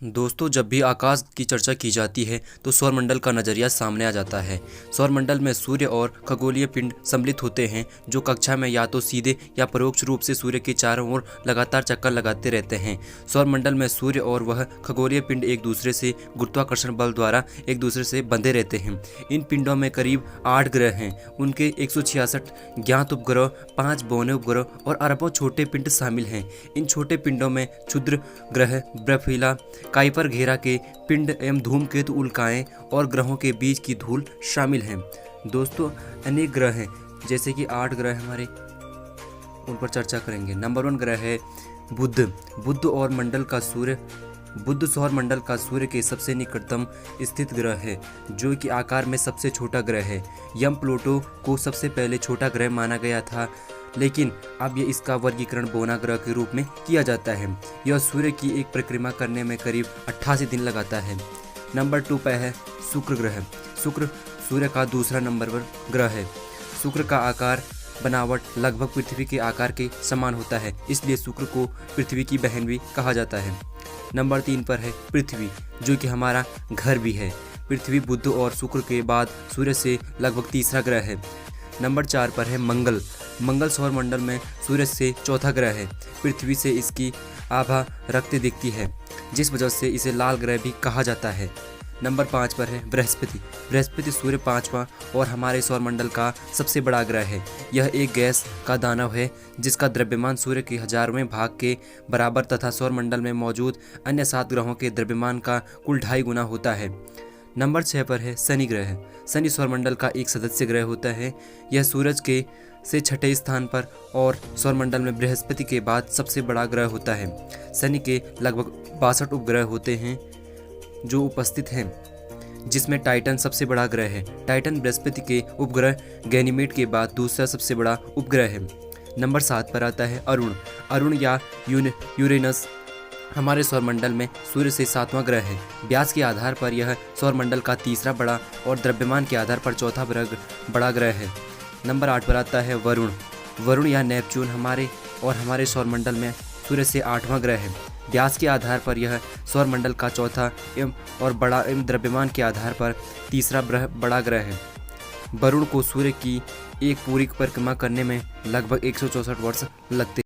दोस्तों, जब भी आकाश की चर्चा की जाती है तो सौरमंडल का नज़रिया सामने आ जाता है। सौरमंडल में सूर्य और खगोलीय पिंड सम्मिलित होते हैं जो कक्षा में या तो सीधे या परोक्ष रूप से सूर्य के चारों ओर लगातार चक्कर लगाते रहते हैं। सौरमंडल में सूर्य और वह खगोलीय पिंड एक दूसरे से गुरुत्वाकर्षण बल द्वारा एक दूसरे से बंधे रहते हैं। इन पिंडों में करीब 8 ग्रह हैं। उनके 166 ज्ञात उपग्रह, 5 बौने उपग्रह और अरबों छोटे पिंड शामिल हैं। इन छोटे पिंडों में क्षुद्र ग्रह, बर्फीला काइपर घेरा के पिंड एवं धूमकेतु उल्काएं और ग्रहों के बीच की धूल शामिल हैं। दोस्तों, अनेक ग्रह हैं, जैसे कि 8 ग्रह हमारे, उन पर चर्चा करेंगे। नंबर 1 ग्रह है बुध। बुध सौर मंडल का सूर्य के सबसे निकटतम स्थित ग्रह है, जो कि आकार में सबसे छोटा ग्रह है। यम प्लूटो को सबसे पहले छोटा ग्रह माना गया था, लेकिन अब यह इसका वर्गीकरण बौना ग्रह के रूप में किया जाता है। यह सूर्य की एक परिक्रमा करने में करीब 88 दिन लगाता है। नंबर 2 पर है शुक्र ग्रह। शुक्र सूर्य का दूसरा नंबर पर ग्रह है। शुक्र का आकार बनावट लगभग पृथ्वी के आकार के समान होता है, इसलिए शुक्र को पृथ्वी की बहन भी कहा जाता है। नंबर 3 पर है पृथ्वी, जो कि हमारा घर भी है। पृथ्वी बुध और शुक्र के बाद सूर्य से लगभग तीसरा ग्रह है। नंबर 4 पर है मंगल। मंगल सौर मंडल में सूर्य से चौथा ग्रह है। पृथ्वी से इसकी आभा रक्त दिखती है, जिस वजह से इसे लाल ग्रह भी कहा जाता है। नंबर 5 पर है बृहस्पति। बृहस्पति सूर्य 5वां और हमारे सौरमंडल का सबसे बड़ा ग्रह है। यह एक गैस का दानव है जिसका द्रव्यमान सूर्य के 1000वें भाग के बराबर तथा सौरमंडल में मौजूद अन्य 7 ग्रहों के द्रव्यमान का कुल 2.5 गुना होता है। नंबर 6 पर है शनि ग्रह। शनि सौरमंडल का एक सदस्य ग्रह होता है। यह सूरज के से 6ठे स्थान पर और सौरमंडल में बृहस्पति के बाद सबसे बड़ा ग्रह होता है। शनि के लगभग 62 उपग्रह होते हैं जो उपस्थित हैं, जिसमें टाइटन सबसे बड़ा ग्रह है। टाइटन बृहस्पति के उपग्रह गैनीमेड के बाद दूसरा सबसे बड़ा उपग्रह है। नंबर 7 पर आता है अरुण। अरुण या यूरेनस हमारे सौरमंडल में सूर्य से 7वां ग्रह है। व्यास के आधार पर यह सौरमंडल का तीसरा बड़ा और द्रव्यमान के आधार पर चौथा बड़ा ग्रह है। नंबर 8 पर आता है वरुण। वरुण या नेपच्यून हमारे सौरमंडल में सूर्य से 8वां ग्रह है। व्यास के आधार पर यह सौरमंडल का चौथा एवं द्रव्यमान के आधार पर तीसरा बड़ा ग्रह है। वरुण को सूर्य की एक पूरी परिक्रमा करने में लगभग 164 वर्ष लगते हैं।